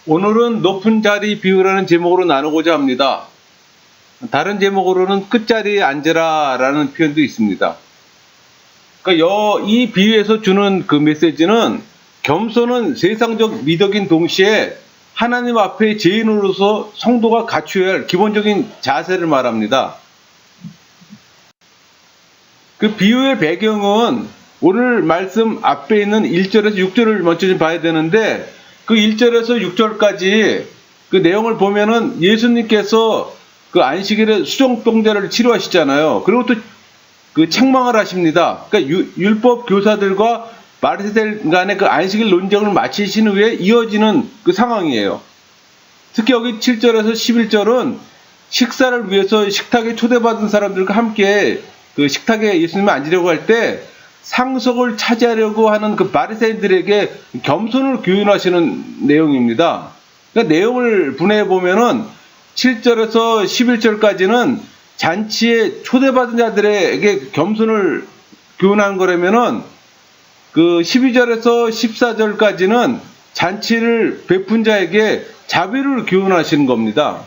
오늘은 높은 자리 비유라는 제목으로 나누고자 합니다. 다른 제목으로는 끝자리에 앉으라 라는 표현도 있습니다. 그러니까 이 비유에서 주는 그 메시지는 겸손은 세상적 미덕인 동시에 하나님 앞에 죄인으로서 성도가 갖추어야 할 기본적인 자세를 말합니다. 그 비유의 배경은 오늘 말씀 앞에 있는 1절에서 6절을 먼저 좀 봐야 되는데, 그 1절에서 6절까지 그 내용을 보면은 예수님께서 그 안식일에 수종병자를 치료하시잖아요. 그리고 또 그 책망을 하십니다. 그러니까 율법 교사들과 바리새인들 간의 그 안식일 논쟁을 마치신 후에 이어지는 그 상황이에요. 특히 여기 7절에서 11절은 식사를 위해서 식탁에 초대받은 사람들과 함께 그 식탁에 예수님이 앉으려고 할 때 상석을 차지하려고 하는 그 바리새인들에게 겸손을 교훈하시는 내용입니다. 그러니까 내용을 분해해 보면은 7절에서 11절까지는 잔치에 초대받은 자들에게 겸손을 교훈한 거라면은 그 12절에서 14절까지는 잔치를 베푼 자에게 자비를 교훈하시는 겁니다.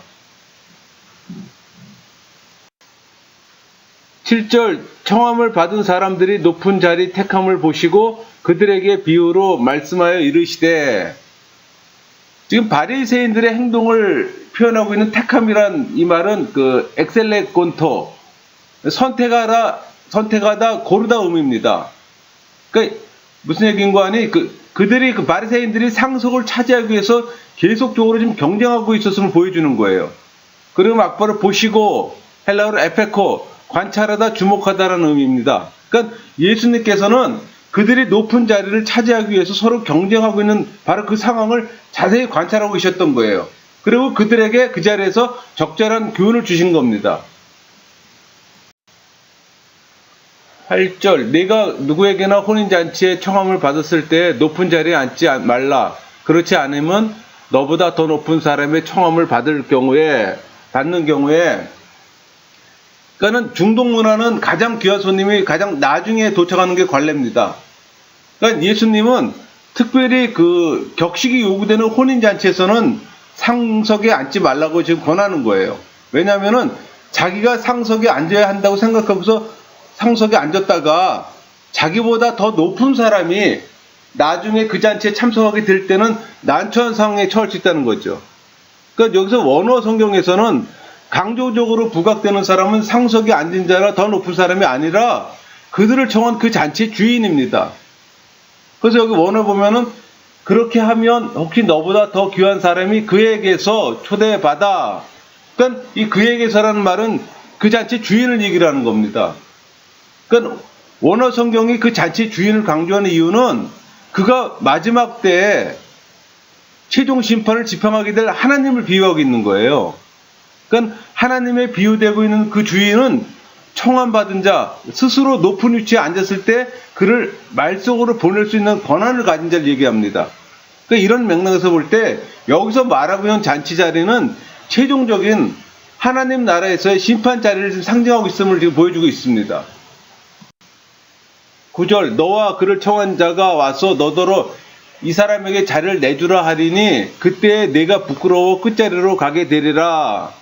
7절 청함을 받은 사람들이 높은 자리 택함을 보시고 그들에게 비유로 말씀하여 이르시되, 지금 바리새인들의 행동을 표현하고 있는 택함이란 이 말은 그 엑셀레곤토, 선택하다 고르다 의미입니다. 그러니까 무슨 얘기인가 하니 그들이 그 바리새인들이 상속을 차지하기 위해서 계속적으로 지금 경쟁하고 있었음을 보여주는 거예요. 그리고 막바로 보시고 헬라어로 에페코, 관찰하다, 주목하다라는 의미입니다. 그러니까 예수님께서는 그들이 높은 자리를 차지하기 위해서 서로 경쟁하고 있는 바로 그 상황을 자세히 관찰하고 계셨던 거예요. 그리고 그들에게 그 자리에서 적절한 교훈을 주신 겁니다. 8절 내가 누구에게나 혼인잔치에 청함을 받았을 때 높은 자리에 앉지 말라. 그렇지 않으면 너보다 더 높은 사람의 청함을 받는 경우에 그러니까는 중동 문화는 가장 귀한 손님이 가장 나중에 도착하는 게 관례입니다. 그러니까 예수님은 특별히 그 격식이 요구되는 혼인잔치에서는 상석에 앉지 말라고 지금 권하는 거예요. 왜냐하면은 자기가 상석에 앉아야 한다고 생각하면서 상석에 앉았다가 자기보다 더 높은 사람이 나중에 그 잔치에 참석하게 될 때는 난처한 상황에 처할 수 있다는 거죠. 그러니까 여기서 원어 성경에서는 강조적으로 부각되는 사람은 상석에 앉은 자라 더 높은 사람이 아니라 그들을 청한 그 잔치의 주인입니다. 그래서 여기 원어 보면은 그렇게 하면 혹시 너보다 더 귀한 사람이 그에게서 초대받아. 그러니까 이 그에게서라는 말은 그 잔치 주인을 얘기를 하는 겁니다. 그러니까 원어 성경이 그 잔치 주인을 강조하는 이유는 그가 마지막 때에 최종 심판을 지평하게 될 하나님을 비유하고 있는 거예요. 그러니까 하나님의 비유되고 있는 그 주인은 청함받은 자, 스스로 높은 위치에 앉았을 때 그를 말 속으로 보낼 수 있는 권한을 가진 자를 얘기합니다. 그러니까 이런 맥락에서 볼 때 여기서 말하고 있는 잔치 자리는 최종적인 하나님 나라에서의 심판 자리를 상징하고 있음을 지금 보여주고 있습니다. 9절 너와 그를 청한 자가 와서 너더러 이 사람에게 자리를 내주라 하리니 그때 내가 부끄러워 끝자리로 가게 되리라.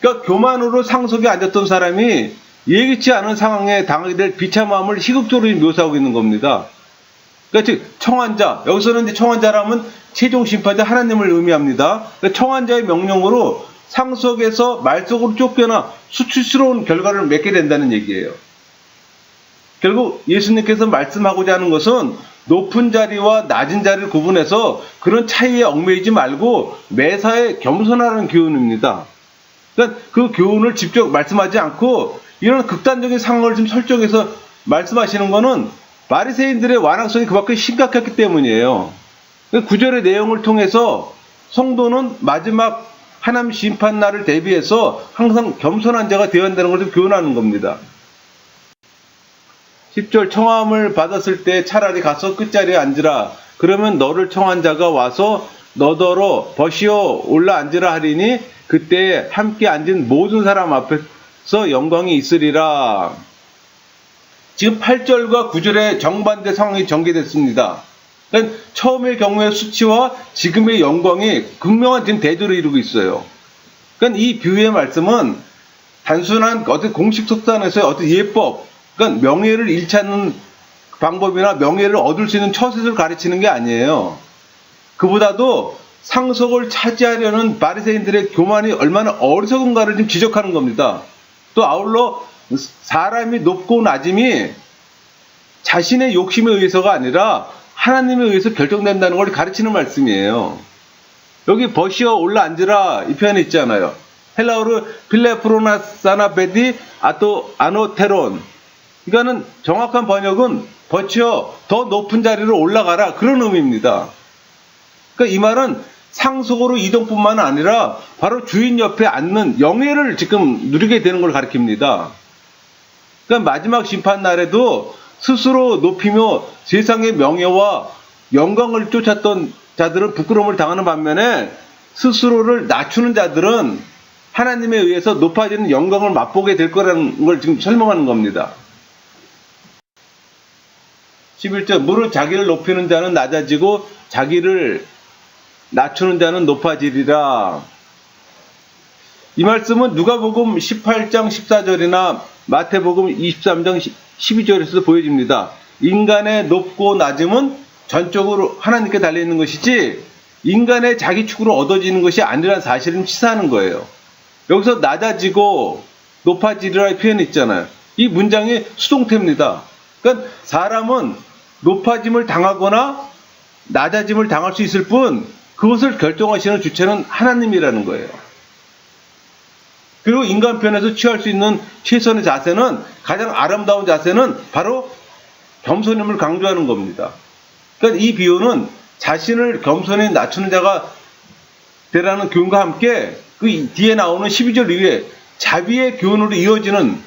그러니까 교만으로 상석에 앉았던 사람이 예기치 않은 상황에 당하게 될 비참함을 희극적으로 묘사하고 있는 겁니다. 그러니까 즉 청한 자, 여기서는 이제 청한 자라면 최종 심판자 하나님을 의미합니다. 그러니까 청한 자의 명령으로 상석에서 말속으로 쫓겨나 수치스러운 결과를 맺게 된다는 얘기예요. 결국 예수님께서 말씀하고자 하는 것은 높은 자리와 낮은 자리를 구분해서 그런 차이에 얽매이지 말고 매사에 겸손하라는 교훈입니다. 그러니까 그 교훈을 직접 말씀하지 않고 이런 극단적인 상황을 좀 설정해서 말씀하시는 것은 바리새인들의 완악성이 그만큼 심각했기 때문이에요. 구절의 내용을 통해서 성도는 마지막 하나님 심판 날을 대비해서 항상 겸손한 자가 되어야 한다는 것을 교훈하는 겁니다. 10절 청함을 받았을 때 차라리 가서 끝자리에 앉으라. 그러면 너를 청한 자가 와서 너더러 버시어 올라 앉으라 하리니 그때 함께 앉은 모든 사람 앞에서 영광이 있으리라. 지금 8절과 9절의 정반대 상황이 전개됐습니다. 그러니까 처음의 경우의 수치와 지금의 영광이 극명한 지금 대조를 이루고 있어요. 그러니까 이 비유의 말씀은 단순한 어떤 공식 속단에서의 어떤 예법, 그러니까 명예를 잃지 않는 방법이나 명예를 얻을 수 있는 처세를 가르치는 게 아니에요. 그보다도 상속을 차지하려는 바리새인들의 교만이 얼마나 어리석은가를 지금 지적하는 겁니다. 또 아울러 사람이 높고 낮음이 자신의 욕심에 의해서가 아니라 하나님에 의해서 결정된다는 걸 가르치는 말씀이에요. 여기 버시어 올라앉으라 이 표현이 있잖아요. 헬라어로 필레프로나사나베디 아노테론. 그러니까는 정확한 번역은 버치어 더 높은 자리로 올라가라 그런 의미입니다. 그러니까 이 말은 상속으로 이동뿐만 아니라 바로 주인 옆에 앉는 영예를 지금 누리게 되는 걸 가리킵니다. 그러니까 마지막 심판 날에도 스스로 높이며 세상의 명예와 영광을 쫓았던 자들은 부끄러움을 당하는 반면에 스스로를 낮추는 자들은 하나님에 의해서 높아지는 영광을 맛보게 될 거라는 걸 지금 설명하는 겁니다. 11절 무릇 자기를 높이는 자는 낮아지고 자기를 낮추는 자는 높아지리라. 이 말씀은 누가복음 18장 14절이나 마태복음 23장 12절에서도 보여집니다. 인간의 높고 낮음은 전적으로 하나님께 달려있는 것이지 인간의 자기 축으로 얻어지는 것이 아니라는 사실을 시사하는 거예요. 여기서 낮아지고 높아지리라의 표현이 있잖아요. 이 문장이 수동태입니다. 그러니까 사람은 높아짐을 당하거나 낮아짐을 당할 수 있을 뿐 그것을 결정하시는 주체는 하나님이라는 거예요. 그리고 인간 편에서 취할 수 있는 최선의 자세는 가장 아름다운 자세는 바로 겸손임을 강조하는 겁니다. 그러니까 이 비유는 자신을 겸손히 낮추는 자가 되라는 교훈과 함께 그 뒤에 나오는 12절 이후에 자비의 교훈으로 이어지는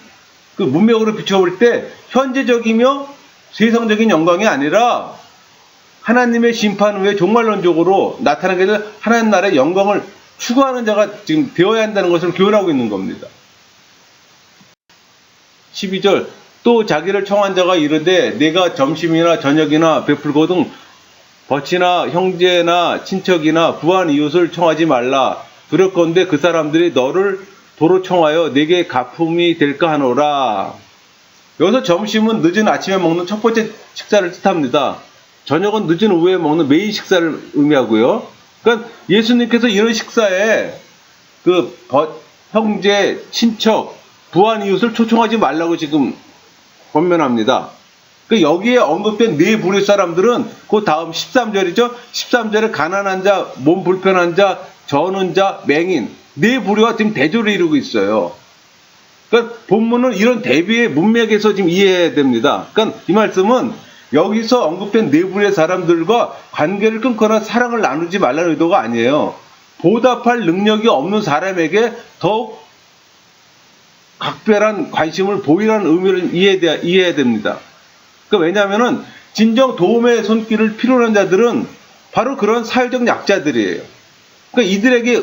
그 문맥으로 비춰볼 때 현재적이며 세상적인 영광이 아니라 하나님의 심판 후에 종말론적으로 나타나게 될 하나님 나라의 영광을 추구하는 자가 지금 되어야 한다는 것을 교훈하고 있는 겁니다. 12절 또 자기를 청한 자가 이르되 내가 점심이나 저녁이나 베풀거든 벗이나 형제나 친척이나 부한 이웃을 청하지 말라. 두렵건대 그 사람들이 너를 도로 청하여 내게 가품이 될까 하노라. 여기서 점심은 늦은 아침에 먹는 첫 번째 식사를 뜻합니다. 저녁은 늦은 오후에 먹는 메인 식사를 의미하고요. 그러니까 예수님께서 이런 식사에 그 형제, 친척, 부한 이웃을 초청하지 말라고 지금 권면합니다. 그러니까 여기에 언급된 네 부류 사람들은 그 다음 13절이죠. 13절에 가난한 자, 몸 불편한 자, 저는 자, 맹인 네 부류가 지금 대조를 이루고 있어요. 그러니까 본문은 이런 대비의 문맥에서 지금 이해해야 됩니다. 그러니까 이 말씀은 여기서 언급된 네 부류의 사람들과 관계를 끊거나 사랑을 나누지 말라는 의도가 아니에요. 보답할 능력이 없는 사람에게 더욱 각별한 관심을 보이라는 의미를 이해해야 됩니다. 그러니까 왜냐하면 진정 도움의 손길을 필요로 하는 자들은 바로 그런 사회적 약자들이에요. 그러니까 이들에게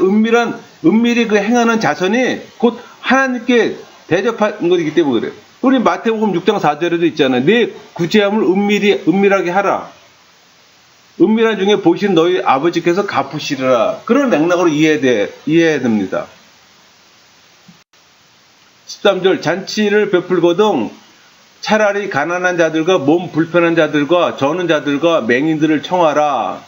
은밀히 그 행하는 자선이 곧 하나님께 대접하는 것이기 때문에 그래요. 우리 마태복음 6장 4절에도 있잖아요. 내 구제함을 은밀하게 하라. 은밀한 중에 보시는 너희 아버지께서 갚으시리라. 그런 맥락으로 이해해야 됩니다. 13절 잔치를 베풀거든 차라리 가난한 자들과 몸 불편한 자들과 저는 자들과 맹인들을 청하라.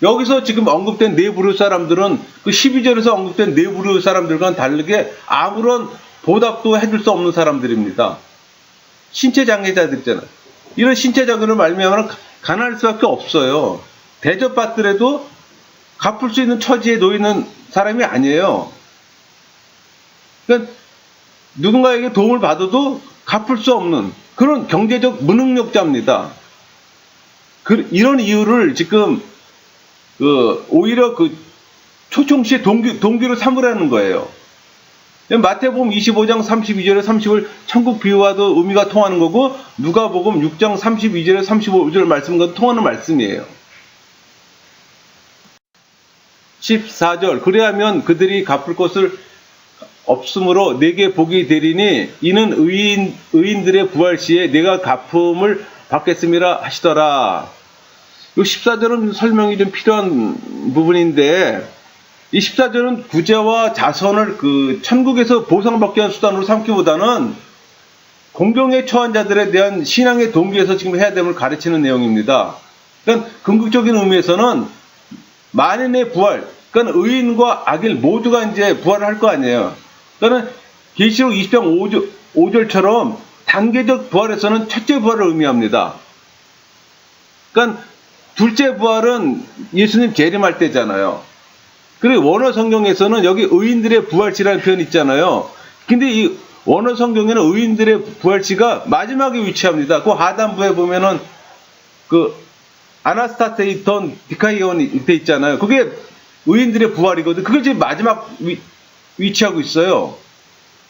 여기서 지금 언급된 네 부류 사람들은 그 12절에서 언급된 네 부류 사람들과는 다르게 아무런 보답도 해줄 수 없는 사람들입니다. 신체 장애자들 있잖아요. 이런 신체 장애를 말미암아 가난할 수밖에 없어요. 대접받더라도 갚을 수 있는 처지에 놓이는 사람이 아니에요. 그러니까 누군가에게 도움을 받아도 갚을 수 없는 그런 경제적 무능력자입니다. 이런 이유를 지금 오히려 초청시의 동기로 삼으라는 거예요. 마태복음 25장 32절에 30을 천국 비유와도 의미가 통하는 거고 누가복음 6장 32절에 35절 말씀과 통하는 말씀이에요. 14절 그래야면 그들이 갚을 것을 없으므로 내게 복이 되리니 이는 의인들의 부활 시에 내가 갚음을 받겠음이라 하시더라. 이 14절은 설명이 좀 필요한 부분인데, 이 14절은 구제와 자선을 그 천국에서 보상받기 위한 수단으로 삼기보다는 공경에 처한 자들에 대한 신앙의 동기에서 지금 해야 됨을 가르치는 내용입니다. 그러니까 궁극적인 의미에서는 만인의 부활, 그러니까 의인과 악일 모두가 이제 부활을 할 거 아니에요. 그러니까 계시록 20장 5절처럼 단계적 부활에서는 첫째 부활을 의미합니다. 그러니까 둘째 부활은 예수님 재림할 때잖아요. 그리고 원어 성경에서는 여기 의인들의 부활시라는 표현이 있잖아요. 근데 이 원어 성경에는 의인들의 부활시가 마지막에 위치합니다. 그 하단부에 보면은 그 아나스타테이톤 디카이온이 이때 있잖아요. 그게 의인들의 부활이거든. 그게 지금 마지막 위치하고 있어요.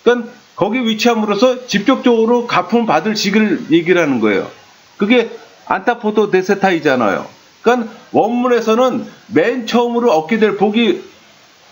그러니까 거기 위치함으로써 직접적으로 갚음 받을 시기를 얘기를 하는 거예요. 그게 안타포토 데세타이잖아요. 그러니까 원문에서는 맨 처음으로 얻게 될 복이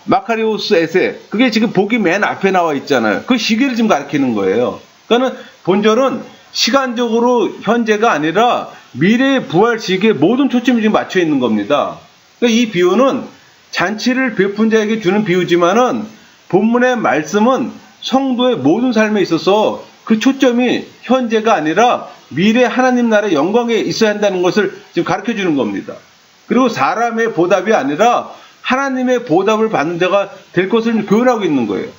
마카리오스 에세, 그게 지금 복이 맨 앞에 나와 있잖아요. 그 시기를 지금 가리키는 거예요. 그러니까 본절은 시간적으로 현재가 아니라 미래의 부활 시기에 모든 초점이 지금 맞춰 있는 겁니다. 그러니까 이 비유는 잔치를 베푼 자에게 주는 비유지만은 본문의 말씀은 성도의 모든 삶에 있어서 그 초점이 현재가 아니라 미래 하나님 나라의 영광에 있어야 한다는 것을 지금 가르쳐 주는 겁니다. 그리고 사람의 보답이 아니라 하나님의 보답을 받는 자가 될 것을 교훈하고 있는 거예요.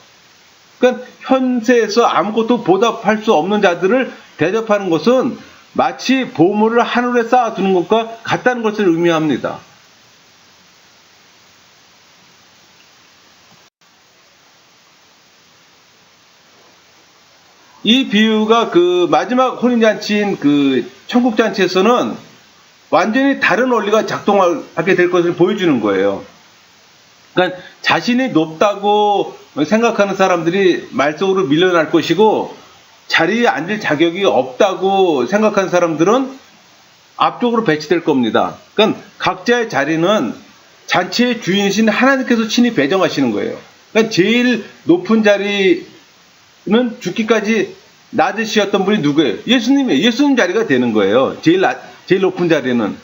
그러니까 현세에서 아무것도 보답할 수 없는 자들을 대접하는 것은 마치 보물을 하늘에 쌓아두는 것과 같다는 것을 의미합니다. 이 비유가 그 마지막 혼인잔치인 그 천국잔치에서는 완전히 다른 원리가 작동하게 될 것을 보여주는 거예요. 그러니까 자신이 높다고 생각하는 사람들이 말 속으로 밀려날 것이고, 자리에 앉을 자격이 없다고 생각하는 사람들은 앞쪽으로 배치될 겁니다. 그러니까 각자의 자리는 잔치의 주인이신 하나님께서 친히 배정하시는 거예요. 그러니까 제일 높은 자리는 죽기까지 낮으셨던 분이 누구예요? 예수님이에요. 예수님 자리가 되는 거예요. 제일 높은 자리는.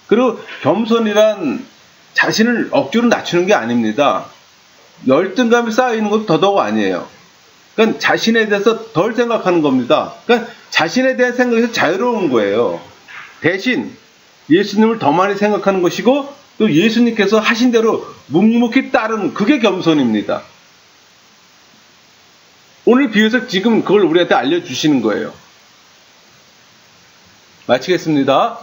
그리고 겸손이란 자신을 억지로 낮추는 게 아닙니다. 열등감이 쌓여있는 것도 더더욱 아니에요. 그러니까 자신에 대해서 덜 생각하는 겁니다. 그러니까 자신에 대한 생각에서 자유로운 거예요. 대신 예수님을 더 많이 생각하는 것이고, 또 예수님께서 하신 대로 묵묵히 따르는, 그게 겸손입니다. 오늘 비유에서 지금 그걸 우리한테 알려주시는 거예요. 마치겠습니다.